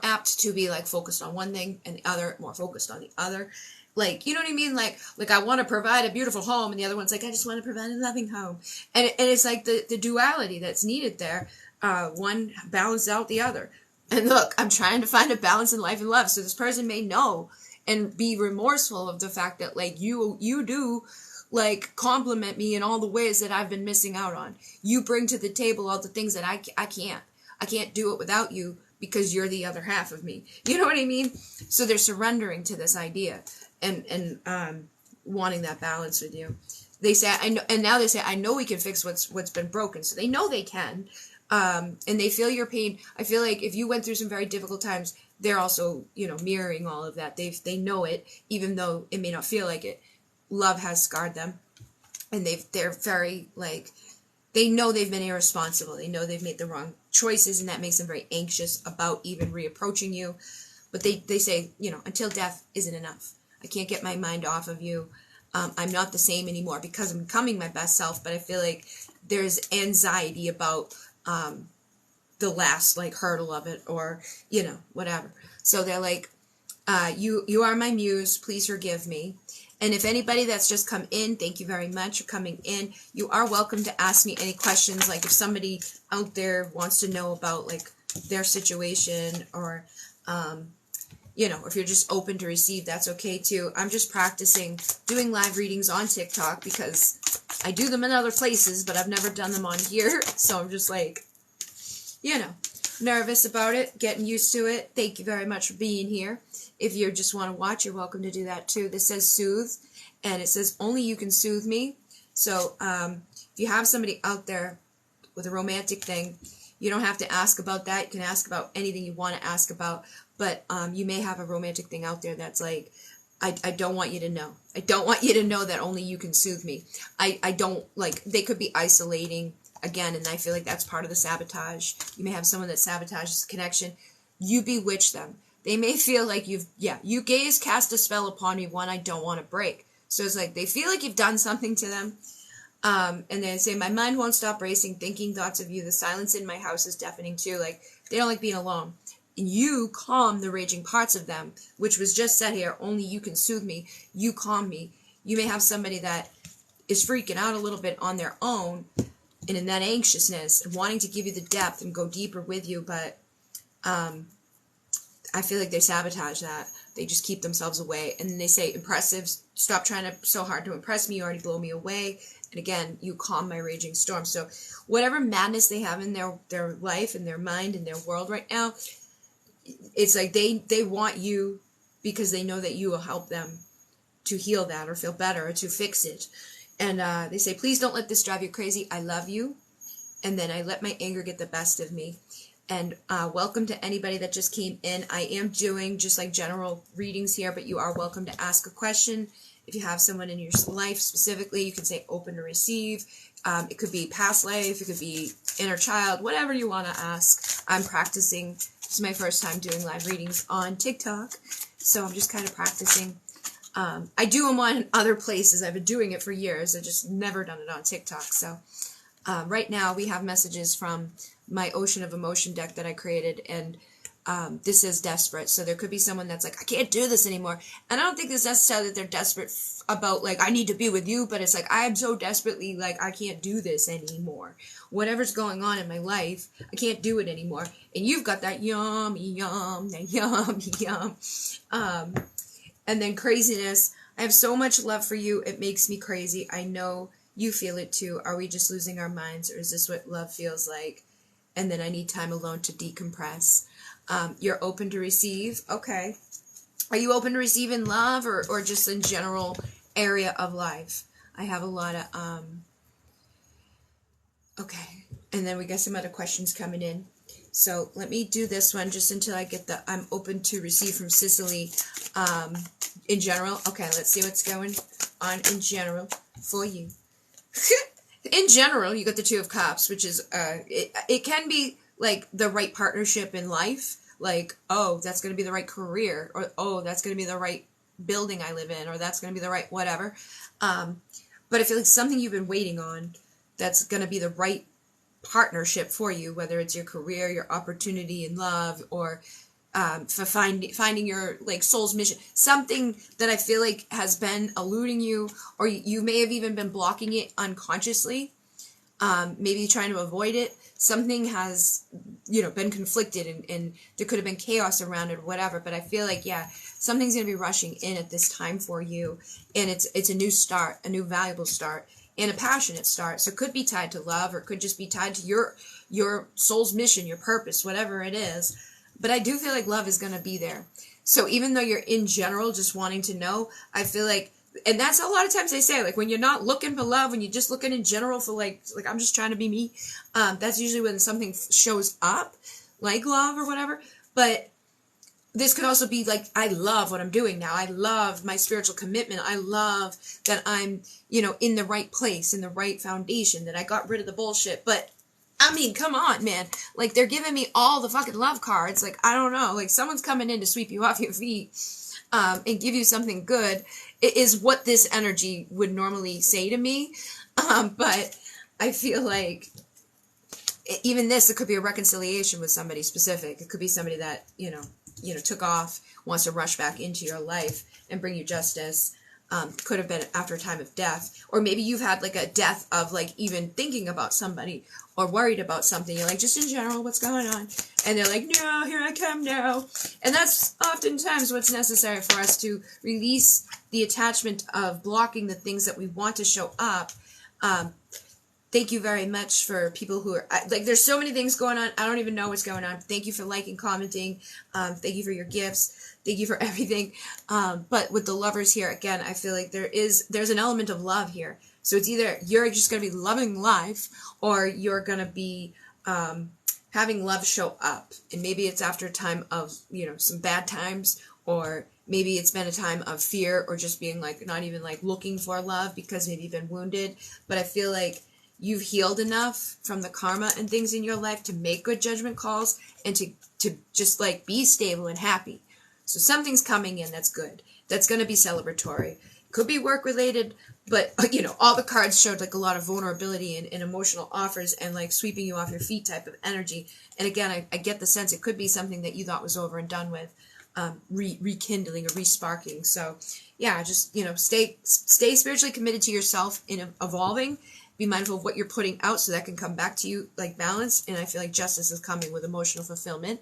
apt to be like focused on one thing, and the other more focused on the other. Like, you know what I mean? Like I want to provide a beautiful home, and the other one's like, I just want to provide a loving home. And it's like the duality that's needed there. One balances out the other. And look, I'm trying to find a balance in life and love. So this person may know and be remorseful of the fact that, like, you do, like, compliment me in all the ways that I've been missing out on. You bring to the table all the things that I can't. I can't do it without you because you're the other half of me. You know what I mean? So they're surrendering to this idea and wanting that balance with you. They say, I know, and now they say, I know we can fix what's been broken. So they know they can. And they feel your pain. I feel like if you went through some very difficult times, they're also, mirroring all of that. They know it, even though it may not feel like it. Love has scarred them, and they're very, like, they know they've been irresponsible. They know they've made the wrong choices, and that makes them very anxious about even reapproaching you. But they say, until death isn't enough. I can't get my mind off of you. I'm not the same anymore because I'm becoming my best self. But I feel like there's anxiety about the last, like, hurdle of it, or whatever. So they're like, you are my muse, please forgive me. And if anybody that's just come in, thank you very much for coming in. You are welcome to ask me any questions. Like, if somebody out there wants to know about, like, their situation, or if you're just open to receive, that's okay too. I'm just practicing doing live readings on TikTok because I do them in other places, but I've never done them on here. So I'm just like, nervous about it, getting used to it. Thank you very much for being here. If you just want to watch, you're welcome to do that too. This says Soothe, and it says only you can soothe me. So if you have somebody out there with a romantic thing, you don't have to ask about that. You can ask about anything you want to ask about. But you may have a romantic thing out there that's like, I don't want you to know. I don't want you to know that only you can soothe me. I don't, like, they could be isolating, again, and I feel like that's part of the sabotage. You may have someone that sabotages the connection. You bewitch them. They may feel like you gaze cast a spell upon me, one I don't want to break. So it's like they feel like you've done something to them. And they say, my mind won't stop racing, thinking thoughts of you. The silence in my house is deafening too. Like, they don't like being alone. And you calm the raging parts of them, which was just said here, only you can soothe me. You calm me. You may have somebody that is freaking out a little bit on their own, and in that anxiousness, and wanting to give you the depth and go deeper with you, but I feel like they sabotage that. They just keep themselves away. And then they say, impressive, stop trying so hard to impress me, you already blow me away. And again, you calm my raging storm. So whatever madness they have in their life and their mind and their world right now, it's like they want you because they know that you will help them to heal that or feel better or to fix it. And they say, please don't let this drive you crazy. I love you. And then I let my anger get the best of me. And welcome to anybody that just came in. I am doing just like general readings here, but you are welcome to ask a question. If you have someone in your life specifically, you can say open to receive. It could be past life. It could be inner child, whatever you want to ask. I'm practicing. This is my first time doing live readings on TikTok. So I'm just kind of practicing. I do them on other places. I've been doing it for years. I've just never done it on TikTok. So right now we have messages from my Ocean of Emotion deck that I created, and this is desperate. So there could be someone that's like, I can't do this anymore. And I don't think it's necessarily that they're desperate about like, I need to be with you, but it's like, I am so desperately like, I can't do this anymore. Whatever's going on in my life, I can't do it anymore. And you've got that yum, yum, yum, yum. And then craziness. I have so much love for you. It makes me crazy. I know you feel it too. Are we just losing our minds, or is this what love feels like? And then I need time alone to decompress. You're open to receive. Okay. Are you open to receive in love or just in general area of life? I have a lot of, okay. And then we got some other questions coming in. So let me do this one just until I get the I'm open to receive from Cicely in general. Okay, let's see what's going on in general for you. In general, you got the Two of Cups, which is, it can be like the right partnership in life. Like, oh, that's going to be the right career. Or, oh, that's going to be the right building I live in. Or that's going to be the right whatever. But I feel like something you've been waiting on that's going to be the right partnership for you, whether it's your career, your opportunity in love, or for finding your like soul's mission, something that I feel like has been eluding you, or you may have even been blocking it unconsciously, maybe trying to avoid it. Something has, been conflicted, and there could have been chaos around it or whatever, but I feel like, yeah, something's going to be rushing in at this time for you, and it's a new start, a new valuable start, and a passionate start. So it could be tied to love, or it could just be tied to your soul's mission, your purpose, whatever it is. But I do feel like love is going to be there. So even though you're in general just wanting to know, I feel like, and that's a lot of times they say, like, when you're not looking for love, when you're just looking in general for like I'm just trying to be me, that's usually when something shows up, like love or whatever. But this could also be like, I love what I'm doing now. I love my spiritual commitment. I love that I'm, in the right place, in the right foundation, that I got rid of the bullshit. But I mean, come on, man. Like, they're giving me all the fucking love cards. Like, I don't know. Like, someone's coming in to sweep you off your feet and give you something good. It is what this energy would normally say to me. But I feel like even this, it could be a reconciliation with somebody specific. It could be somebody that, took off, wants to rush back into your life and bring you justice. Could have been after a time of death, or maybe you've had like a death of like even thinking about somebody or worried about something. You're like, just in general, what's going on? And they're like, no, here I come now. And that's oftentimes what's necessary for us to release the attachment of blocking the things that we want to show up. Thank you very much for people who are like, there's so many things going on. I don't even know what's going on. Thank you for liking, commenting. Thank you for your gifts. Thank you for everything. But with the lovers here, again, I feel like there's an element of love here. So it's either you're just going to be loving life, or you're going to be having love show up. And maybe it's after a time of, some bad times, or maybe it's been a time of fear, or just being like, not even like looking for love because maybe you've been wounded. But I feel like you've healed enough from the karma and things in your life to make good judgment calls and to just like be stable and happy. So something's coming in that's good. That's going to be celebratory. Could be work related, but all the cards showed like a lot of vulnerability and emotional offers and like sweeping you off your feet type of energy. And again, I get the sense it could be something that you thought was over and done with, rekindling or resparking. So yeah, just, stay spiritually committed to yourself in evolving. Be mindful of what you're putting out so that can come back to you like balance. And I feel like justice is coming with emotional fulfillment.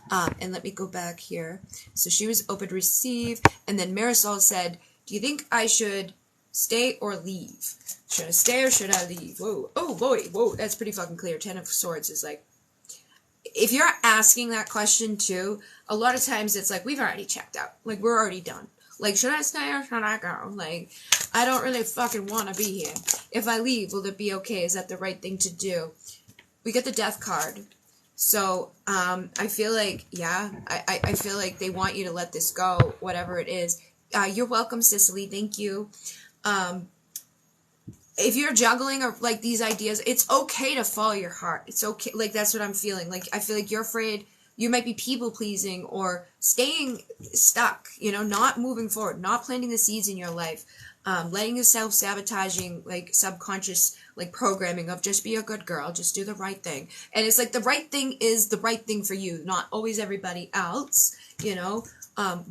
And let me go back here. So she was open to receive. And then Marisol said, do you think I should stay or leave? Should I stay or should I leave? Whoa. Oh boy. Whoa. That's pretty fucking clear. 10 of Swords is like, if you're asking that question too, a lot of times it's like, we've already checked out. Like, we're already done. Like, should I stay or should I go? Like, I don't really fucking want to be here. If I leave, will it be okay? Is that the right thing to do? We get the death card. So, I feel like, yeah, I feel like they want you to let this go, whatever it is. You're welcome, Cicely. Thank you. If you're juggling or like these ideas, it's okay to follow your heart. It's okay. Like, that's what I'm feeling. Like, I feel like you're afraid you might be people pleasing or staying stuck, you know, not moving forward, not planting the seeds in your life, letting the self-sabotaging, like subconscious, like programming of just be a good girl, just do the right thing. And it's like the right thing is the right thing for you, not always everybody else, you know.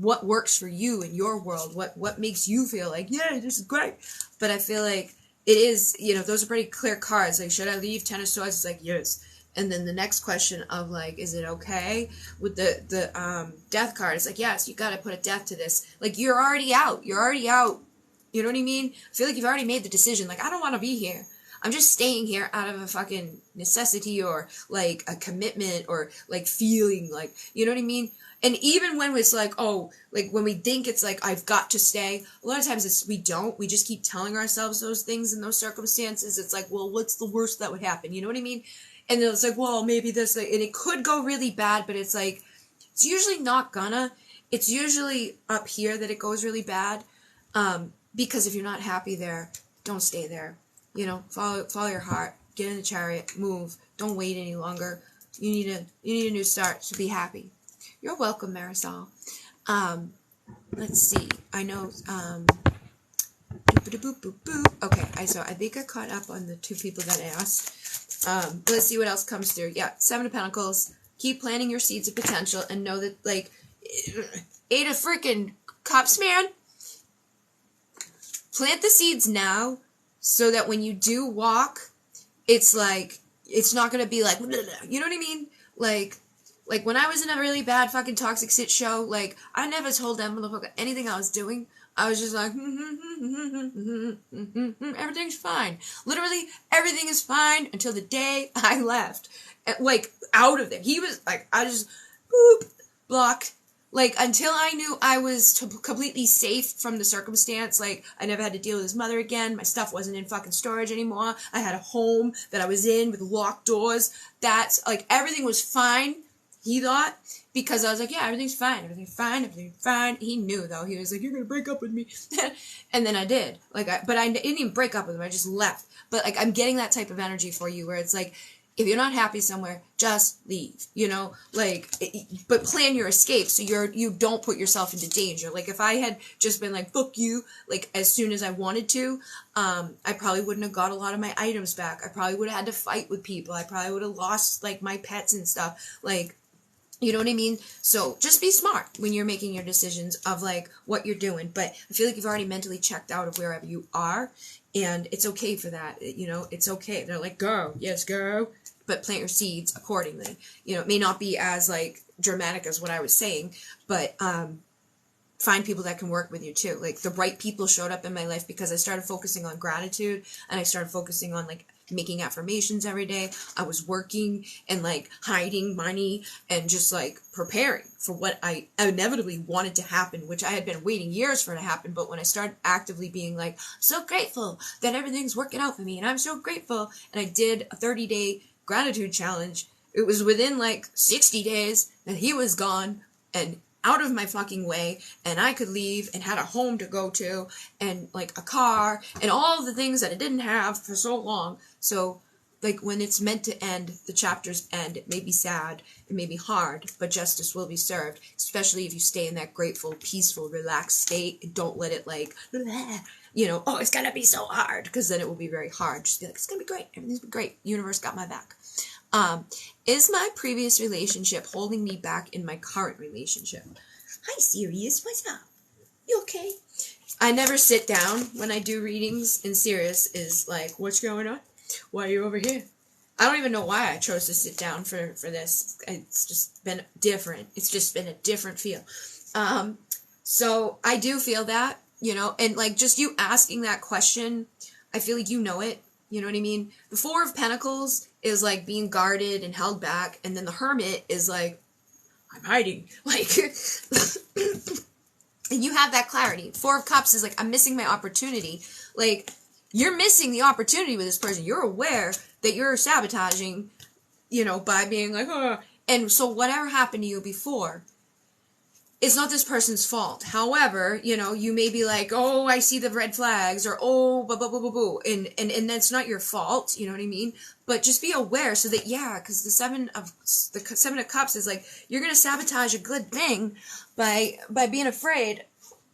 What works for you in your world, what makes you feel like, yeah, this is great. But I feel like it is, you know, those are pretty clear cards. Like, should I leave? Ten of Swords. It's like, yes. And then the next question of like, is it okay with the death card? It's like, yes, you got to put a death to this. Like, you're already out. You're already out. You know what I mean? I feel like you've already made the decision. Like, I don't want to be here. I'm just staying here out of a fucking necessity or like a commitment or like feeling like, you know what I mean? And even when it's like, oh, like when we think it's like, I've got to stay, a lot of times we don't. We just keep telling ourselves those things in those circumstances. It's like, well, what's the worst that would happen? You know what I mean? And then it's like, well, maybe this, and it could go really bad, but it's like, it's usually not gonna. It's usually up here that it goes really bad. Because if you're not happy there, don't stay there. You know, follow your heart. Get in the chariot. Move. Don't wait any longer. You need a new start. So be happy. You're welcome, Marisol. Let's see. I know. Okay, I think I caught up on the two people that asked. Let's see what else comes through. Yeah, Seven of Pentacles. Keep planting your seeds of potential and know that, like, Eight of freaking Cups, man. Plant the seeds now so that when you do walk, it's like, it's not going to be like, you know what I mean? Like when I was in a really bad fucking toxic shit show, like, I never told them motherfucker anything I was doing. I was just like, everything's fine. Literally, everything is fine until the day I left. Like, out of there. He was like, I just, boop, blocked. Like, until I knew I was completely safe from the circumstance, like, I never had to deal with his mother again, my stuff wasn't in fucking storage anymore, I had a home that I was in with locked doors, that's, like, everything was fine, he thought, because I was like, yeah, everything's fine, he knew, though, he was like, you're gonna break up with me, and then I did, like, but I didn't even break up with him, I just left, but, like, I'm getting that type of energy for you, where it's like, if you're not happy somewhere, just leave, you know, like, but plan your escape so you don't put yourself into danger. Like, if I had just been like, fuck you, like, as soon as I wanted to, I probably wouldn't have got a lot of my items back. I probably would have had to fight with people. I probably would have lost, like, my pets and stuff. Like, you know what I mean? So just be smart when you're making your decisions of, like, what you're doing. But I feel like you've already mentally checked out of wherever you are, and it's okay for that. You know, it's okay. They're like, go. Yes, go. But plant your seeds accordingly. You know, it may not be as, like, dramatic as what I was saying, but find people that can work with you too. Like, the right people showed up in my life because I started focusing on gratitude, and I started focusing on, like, making affirmations every day. I was working and, like, hiding money and just, like, preparing for what I inevitably wanted to happen, which I had been waiting years for it to happen. But when I started actively being like, so grateful that everything's working out for me, and I'm so grateful, and I did a 30-day gratitude challenge, it was within like 60 days that he was gone and out of my fucking way, and I could leave and had a home to go to and, like, a car and all the things that I didn't have for so long. So, like, when it's meant to end, the chapters end. It may be sad, it may be hard, but justice will be served, especially if you stay in that grateful, peaceful, relaxed state and don't let it, like, you know, oh, it's gonna be so hard, because then it will be very hard. Just be like, it's gonna be great, everything's been great, universe got my back. Is my previous relationship holding me back in my current relationship? Hi, Sirius, what's up? You okay? I never sit down when I do readings, and Sirius is like, what's going on? Why are you over here? I don't even know why I chose to sit down for this. It's just been different. It's just been a different feel. So I do feel that, you know, and, like, just you asking that question, I feel like you know it. You know what I mean? The Four of Pentacles is like being guarded and held back, and then the Hermit is like, I'm hiding. Like, and you have that clarity. Four of Cups is like, I'm missing my opportunity. Like, you're missing the opportunity with this person. You're aware that you're sabotaging, you know, by being like, oh. And so whatever happened to you before, it's not this person's fault. However, you know, you may be like, oh, I see the red flags, or oh, blah, blah, blah, blah, blah. And that's not your fault, you know what I mean? But just be aware so that, yeah, because the Seven of Cups is like, you're going to sabotage a good thing by being afraid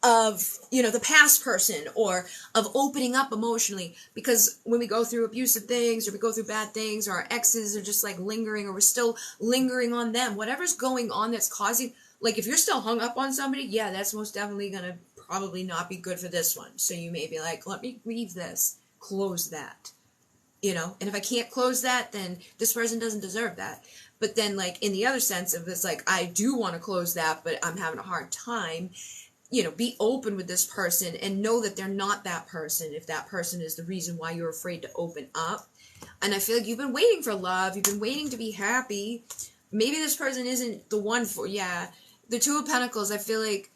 of, you know, the past person, or of opening up emotionally. Because when we go through abusive things, or we go through bad things, or our exes are just like lingering, or we're still lingering on them, whatever's going on that's causing, like, if you're still hung up on somebody, yeah, that's most definitely going to probably not be good for this one. So you may be like, let me grieve this, close that, you know? And if I can't close that, then this person doesn't deserve that. But then, like, in the other sense of it's like, I do want to close that, but I'm having a hard time, you know, be open with this person and know that they're not that person if that person is the reason why you're afraid to open up. And I feel like you've been waiting for love. You've been waiting to be happy. Maybe this person isn't the one for, yeah. The Two of Pentacles, I feel like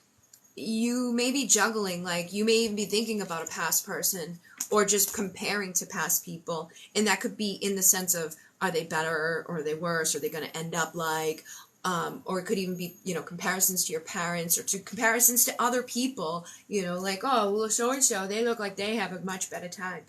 you may be juggling, like you may even be thinking about a past person, or just comparing to past people. And that could be in the sense of, are they better, or are they worse? Are they going to end up like, or it could even be, you know, comparisons to your parents, or to comparisons to other people, you know, like, oh, well, so-and-so, they look like they have a much better time.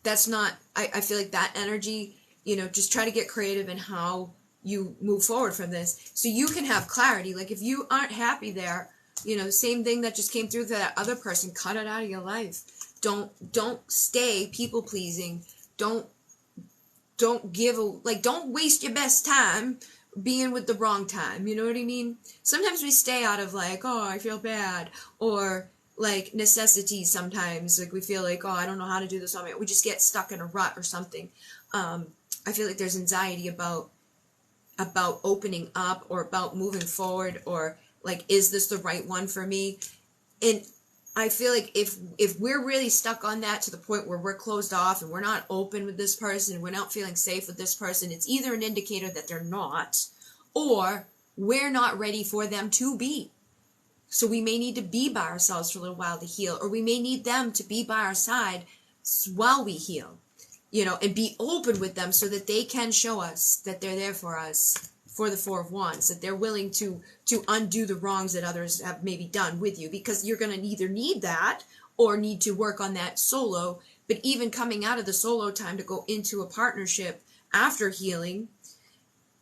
That's not, I feel like that energy, you know, just try to get creative in how you move forward from this, so you can have clarity. Like, if you aren't happy there, you know, same thing that just came through that other person, cut it out of your life. Don't stay people pleasing. Don't waste your best time being with the wrong time. You know what I mean? Sometimes we stay out of like, oh, I feel bad, or like necessity. Sometimes like we feel like, oh, I don't know how to do this on my own. We just get stuck in a rut or something. I feel like there's anxiety about opening up, or about moving forward, or like, is this the right one for me? And I feel like if we're really stuck on that to the point where we're closed off and we're not open with this person, we're not feeling safe with this person, it's either an indicator that they're not, or we're not ready for them to be. So we may need to be by ourselves for a little while to heal, or we may need them to be by our side while we heal. You know, and be open with them so that they can show us that they're there for us, for the Four of Wands, that they're willing to undo the wrongs that others have maybe done with you, because you're going to either need that or need to work on that solo. But even coming out of the solo time to go into a partnership after healing,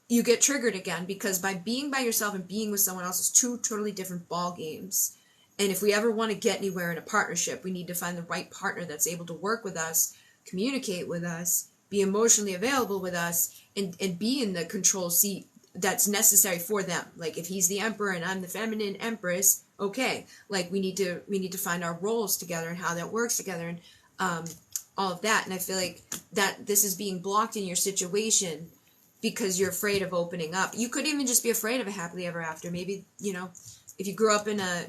you get triggered again, because by being by yourself and being with someone else is two totally different ball games. And if we ever want to get anywhere in a partnership, we need to find the right partner that's able to work with us, communicate with us, be emotionally available with us, and be in the control seat that's necessary for them. Like, if he's the Emperor and I'm the feminine Empress, okay, like we need to find our roles together and how that works together, and all of that. And I feel like that this is being blocked in your situation because you're afraid of opening up. You could even just be afraid of a happily ever after. Maybe, you know, if you grew up in a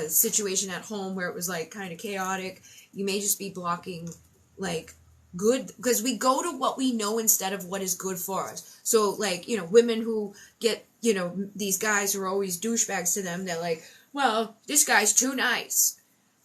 situation at home where it was like kind of chaotic, you may just be blocking like good, because we go to what we know instead of what is good for us. So like, you know, women who get, you know, these guys who are always douchebags to them, they're like, well, this guy's too nice.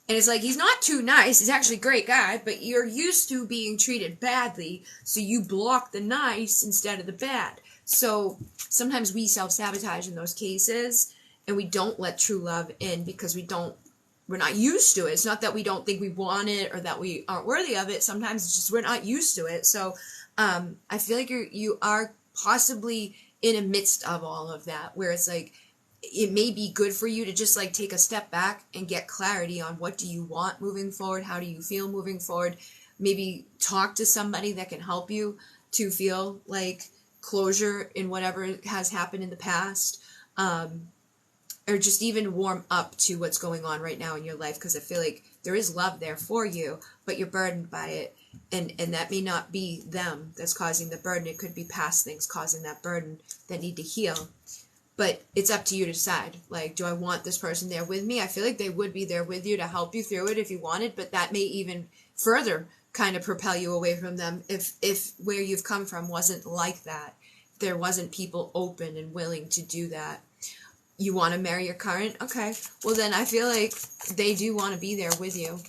And it's like, he's not too nice, he's actually a great guy, but you're used to being treated badly, so you block the nice instead of the bad. So sometimes we self-sabotage in those cases, and we don't let true love in because we're not used to it. It's not that we don't think we want it or that we aren't worthy of it. Sometimes it's just we're not used to it. So I feel like you are possibly in the midst of all of that, where it's like, it may be good for you to just like take a step back and get clarity on what do you want moving forward, how do you feel moving forward. Maybe talk to somebody that can help you to feel like closure in whatever has happened in the past, or just even warm up to what's going on right now in your life, because I feel like there is love there for you, but you're burdened by it, and that may not be them that's causing the burden. It could be past things causing that burden that need to heal. But it's up to you to decide, like, do I want this person there with me? I feel like they would be there with you to help you through it if you wanted, but that may even further kind of propel you away from them. If where you've come from wasn't like that, there wasn't people open and willing to do that. You want to marry your current? Okay. Well, then I feel like they do want to be there with you.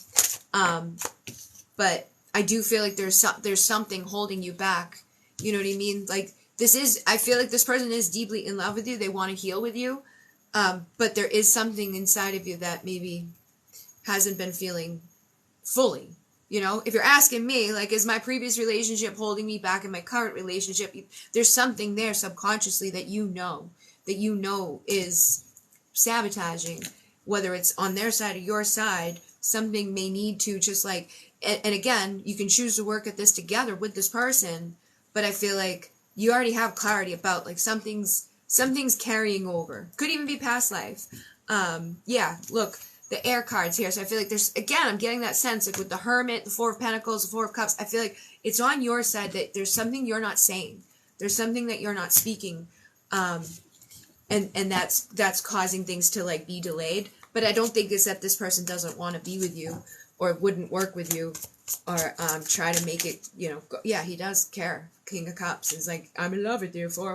But I do feel like there's something holding you back. You know what I mean? Like, I feel like this person is deeply in love with you. They want to heal with you. But there is something inside of you that maybe hasn't been feeling fully. You know, if you're asking me, like, is my previous relationship holding me back in my current relationship? There's something there subconsciously that you know is sabotaging, whether it's on their side or your side. Something may need to just like, and again, you can choose to work at this together with this person, but I feel like you already have clarity about like something's carrying over. Could even be past life. Yeah, look, the air cards here. So I feel like I'm getting that sense, like with the Hermit, the Four of Pentacles, the Four of Cups, I feel like it's on your side that there's something you're not saying. There's something that you're not speaking. And that's causing things to like be delayed. But I don't think it's that this person doesn't want to be with you or wouldn't work with you or try to make it, go. Yeah, he does care. King of Cups is like, I'm in love with you. Four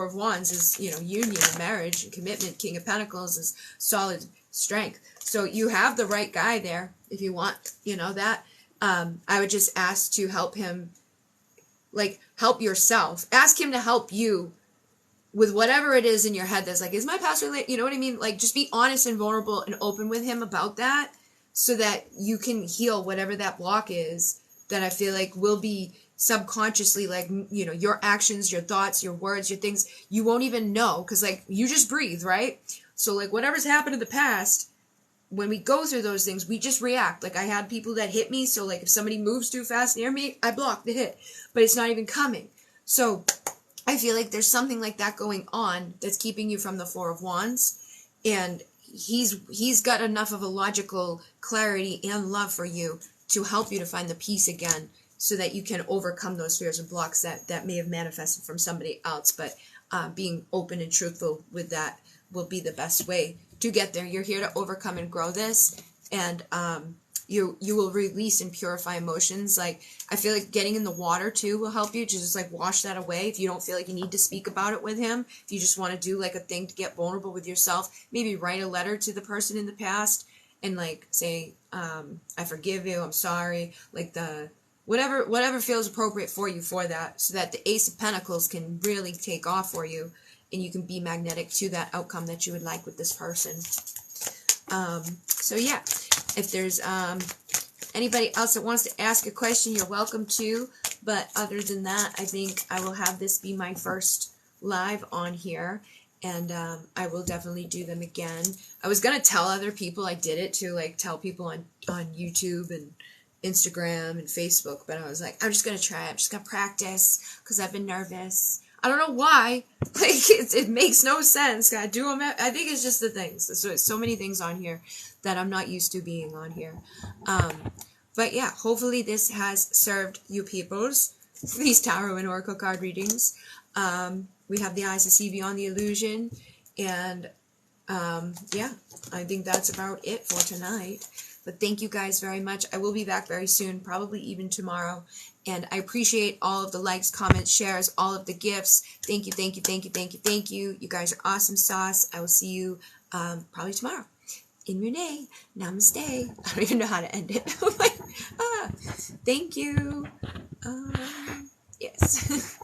of Wands is, union and marriage and commitment. King of Pentacles is solid strength. So you have the right guy there if you want, that. I would just ask to help him, like, help yourself. Ask him to help you with whatever it is in your head that's like, is my past related? You know what I mean? Like, just be honest and vulnerable and open with him about that so that you can heal whatever that block is that I feel like will be subconsciously, like, your actions, your thoughts, your words, your things, you won't even know because, like, you just breathe, right? So, like, whatever's happened in the past, when we go through those things, we just react. Like, I had people that hit me, so, like, if somebody moves too fast near me, I block the hit, but it's not even coming. So I feel like there's something like that going on that's keeping you from the Four of Wands, and he's got enough of a logical clarity and love for you to help you to find the peace again so that you can overcome those fears and blocks that may have manifested from somebody else. But being open and truthful with that will be the best way to get there. You're here to overcome and grow this, and you will release and purify emotions. Like, I feel like getting in the water too will help you to just like wash that away. If you don't feel like you need to speak about it with him, if you just want to do like a thing to get vulnerable with yourself, maybe write a letter to the person in the past and like say, I forgive you, I'm sorry, like whatever feels appropriate for you for that, so that the Ace of Pentacles can really take off for you and you can be magnetic to that outcome that you would like with this person. So yeah, if there's anybody else that wants to ask a question, you're welcome to. But other than that, I think I will have this be my first live on here, and I will definitely do them again. I was gonna tell other people I did it to, like, tell people on YouTube and Instagram and Facebook, but I was like, I'm just gonna try it. I'm just gonna practice because I've been nervous. I don't know why. Like, it makes no sense. I do them. I think it's just the things. So many things on here that I'm not used to being on here. But yeah, hopefully this has served you peoples. These tarot and oracle card readings. We have the eyes to see beyond the illusion. And yeah, I think that's about it for tonight. But thank you guys very much. I will be back very soon, probably even tomorrow. And I appreciate all of the likes, comments, shares, all of the gifts. Thank you, thank you, thank you, thank you, thank you. You guys are awesome sauce. I will see you probably tomorrow. In Renee, namaste. I don't even know how to end it. Thank you. Yes.